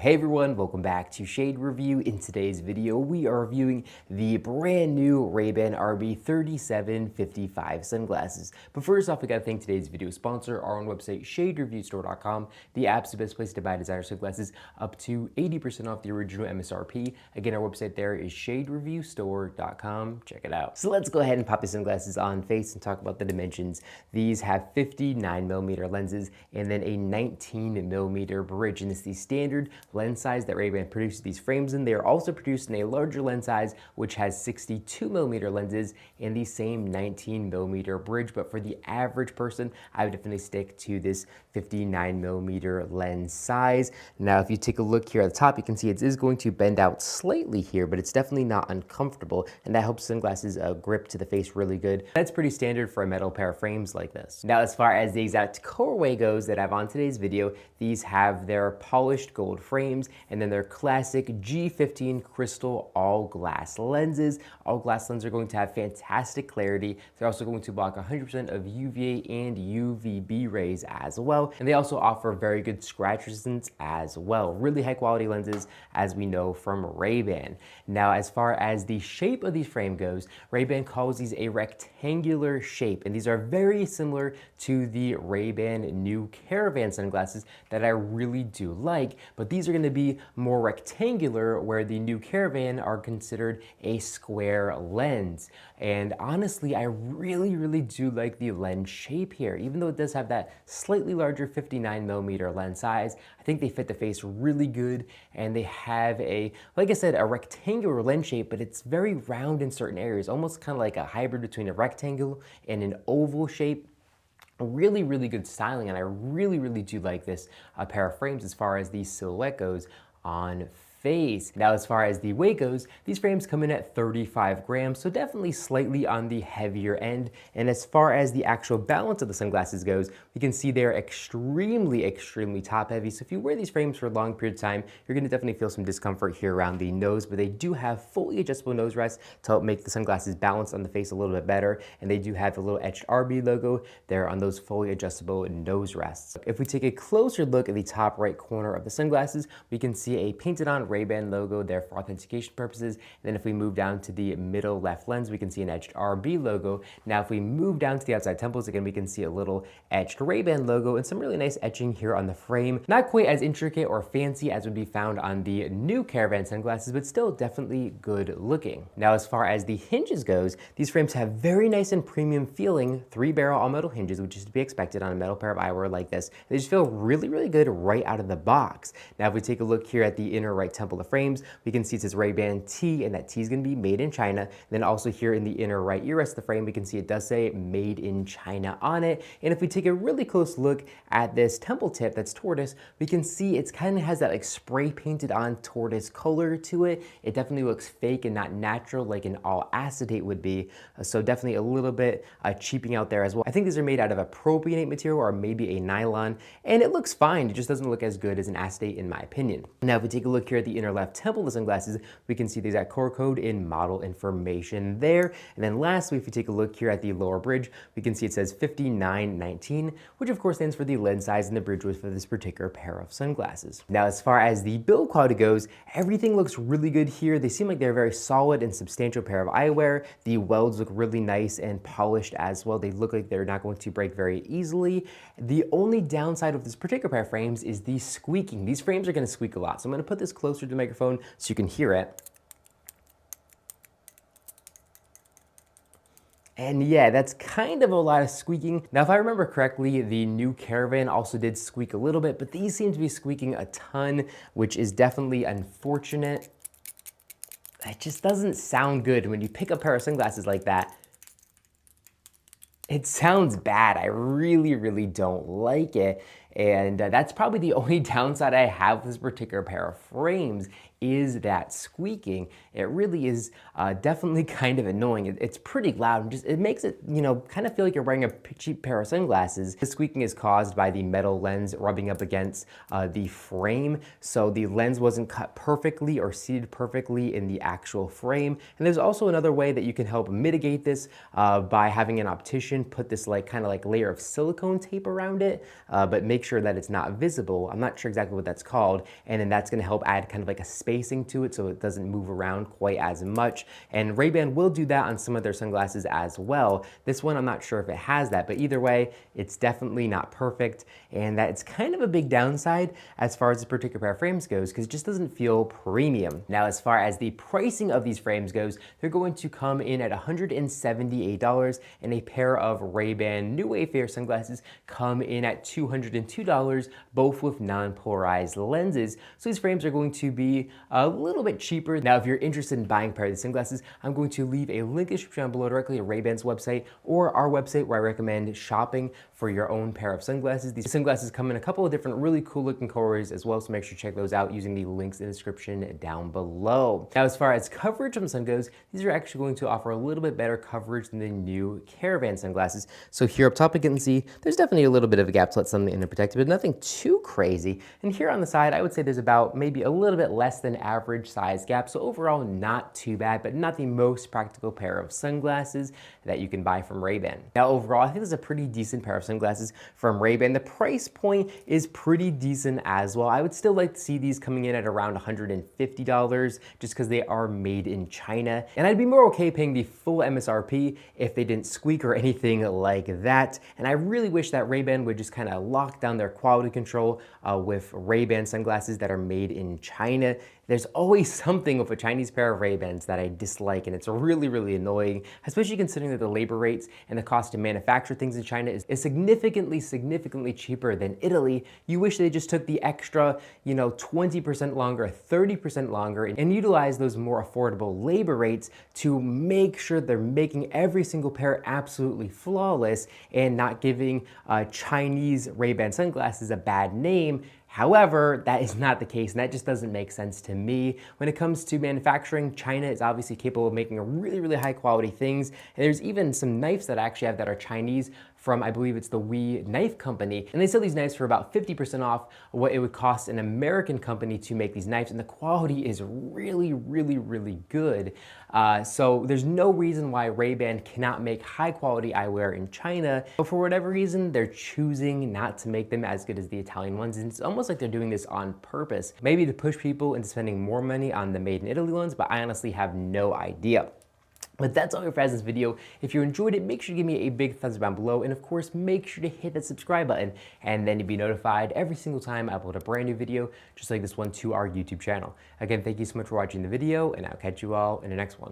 Hey everyone, welcome back to Shade Review. In today's video, we are reviewing the brand new Ray-Ban RB3755 sunglasses. But first off, we gotta thank today's video sponsor, our own website, shadereviewstore.com. The app's the best place to buy designer sunglasses, up to 80% off the original MSRP. Again, our website there is shadereviewstore.com. Check it out. So let's go ahead and pop the sunglasses on face and talk about the dimensions. These have 59mm lenses and then a 19mm bridge, and it's the standard lens size that Ray-Ban produces these frames in. They are also produced in a larger lens size, which has 62mm lenses and the same 19mm bridge. But for the average person, I would definitely stick to this 59mm lens size. Now, if you take a look here at the top, you can see it is going to bend out slightly here, but it's definitely not uncomfortable, and that helps sunglasses grip to the face really good. That's pretty standard for a metal pair of frames like this. Now, as far as the exact colorway goes that I have on today's video, these have their polished gold frames and then their classic G15 crystal all glass lenses. All glass lenses are going to have fantastic clarity. They're also going to block 100% of UVA and UVB rays as well. And they also offer very good scratch resistance as well. Really high quality lenses, as we know from Ray-Ban. Now, as far as the shape of these frame goes, Ray-Ban calls these a rectangular shape, and these are very similar to the Ray-Ban new Caravan sunglasses that I really do like, but these are going to be more rectangular, where the new Caravan are considered a square lens. And honestly, I really do like the lens shape here. Even though it does have that slightly larger 59mm lens size, I think they fit the face really good, and they have a, like I said, a rectangular lens shape, but it's very round in certain areas, almost kind of like a hybrid between a rectangle and an oval shape. Really good styling, and I really do like this pair of frames as far as the silhouette goes on face. Now, as far as the weight goes, these frames come in at 35 grams, so definitely slightly on the heavier end. And as far as the actual balance of the sunglasses goes, we can see they're extremely top heavy. So if you wear these frames for a long period of time, you're gonna definitely feel some discomfort here around the nose, but they do have fully adjustable nose rests to help make the sunglasses balance on the face a little bit better. And they do have the little etched RB logo there on those fully adjustable nose rests. If we take a closer look at the top right corner of the sunglasses, we can see a painted on Ray-Ban logo there for authentication purposes. And then if we move down to the middle left lens, we can see an etched RB logo. Now, if we move down to the outside temples, again, we can see a little etched Ray-Ban logo and some really nice etching here on the frame. Not quite as intricate or fancy as would be found on the new Caravan sunglasses, but still definitely good looking. Now, as far as the hinges goes, these frames have very nice and premium feeling 3-barrel all-metal hinges, which is to be expected on a metal pair of eyewear like this. They just feel really good right out of the box. Now, if we take a look here at the inner right temple of frames, we can see it says Ray-Ban T, and that T is going to be made in China. And then also here in the inner right ear rest of the frame, we can see it does say made in China on it. And if we take a really close look at this temple tip that's tortoise, we can see it's kind of has that like spray painted on tortoise color to it. It definitely looks fake and not natural like an all acetate would be. So definitely a little bit cheaping out there as well. I think these are made out of a propionate material or maybe a nylon, and it looks fine. It just doesn't look as good as an acetate in my opinion. Now, if we take a look here at the inner left temple of the sunglasses, we can see the exact core code and model information there. And then lastly, if we take a look here at the lower bridge, we can see it says 5919, which of course stands for the lens size and the bridge width for this particular pair of sunglasses. Now, as far as the build quality goes, everything looks really good here. They seem like they're a very solid and substantial pair of eyewear. The welds look really nice and polished as well. They look like they're not going to break very easily. The only downside of this particular pair of frames is the squeaking. These frames are going to squeak a lot, so I'm going to put this closer to the microphone so you can hear it. And yeah, that's kind of a lot of squeaking. Now, if I remember correctly, the new Caravan also did squeak a little bit, but these seem to be squeaking a ton, which is definitely unfortunate. It just doesn't sound good when you pick up a pair of sunglasses like that. It sounds bad. I really don't like it. And that's probably the only downside I have with this particular pair of frames is that squeaking. It really is definitely kind of annoying. It's pretty loud and just it makes it, you know, kind of feel like you're wearing a cheap pair of sunglasses. The squeaking is caused by the metal lens rubbing up against the frame. So the lens wasn't cut perfectly or seated perfectly in the actual frame. And there's also another way that you can help mitigate this by having an optician put this like kind of like layer of silicone tape around it, but make make sure that it's not visible. I'm not sure exactly what that's called, and then that's gonna help add kind of like a spacing to it so it doesn't move around quite as much. And Ray-Ban will do that on some of their sunglasses as well. This one, I'm not sure if it has that, but either way, it's definitely not perfect, and that's kind of a big downside as far as this particular pair of frames goes, because it just doesn't feel premium. Now, as far as the pricing of these frames goes, they're going to come in at $178, and a pair of Ray-Ban New Wayfarer sunglasses come in at $202, both with non-polarized lenses. So these frames are going to be a little bit cheaper. Now, if you're interested in buying a pair of these sunglasses, I'm going to leave a link in the description down below directly to Ray-Ban's website or our website where I recommend shopping for your own pair of sunglasses. These sunglasses come in a couple of different really cool looking colors as well, so make sure to check those out using the links in the description down below. Now, as far as coverage on the sun goes, these are actually going to offer a little bit better coverage than the new Caravan sunglasses. So here up top, you can see there's definitely a little bit of a gap to let something in there protect it, but nothing too crazy. And here on the side, I would say there's about maybe a little bit less than average size gap. So overall, not too bad, but not the most practical pair of sunglasses that you can buy from Ray-Ban. Now, overall, I think this is a pretty decent pair of sunglasses from Ray-Ban. The price point is pretty decent as well. I would still like to see these coming in at around $150 just because they are made in China. And I'd be more okay paying the full MSRP if they didn't squeak or anything like that. And I really wish that Ray-Ban would just kind of lock down their quality control with Ray-Ban sunglasses that are made in China. There's always something with a Chinese pair of Ray-Bans that I dislike, and it's really, really annoying, especially considering that the labor rates and the cost to manufacture things in China is significantly cheaper than Italy. You wish they just took the extra, 20% longer, 30% longer, and utilize those more affordable labor rates to make sure they're making every single pair absolutely flawless and not giving Chinese Ray-Ban sunglasses a bad name. However, that is not the case, and that just doesn't make sense to me. When it comes to manufacturing, China is obviously capable of making really, really high quality things. And there's even some knives that I actually have that are Chinese from, I believe it's the Wee Knife Company. And they sell these knives for about 50% off what it would cost an American company to make these knives. And the quality is really, really, really good. So there's no reason why Ray-Ban cannot make high quality eyewear in China. But for whatever reason, they're choosing not to make them as good as the Italian ones. And it's almost like they're doing this on purpose. Maybe to push people into spending more money on the made in Italy ones, but I honestly have no idea. But that's all for this video. If you enjoyed it, make sure to give me a big thumbs up down below. And of course, make sure to hit that subscribe button. And then you'll be notified every single time I upload a brand new video, just like this one to our YouTube channel. Again, thank you so much for watching the video, and I'll catch you all in the next one.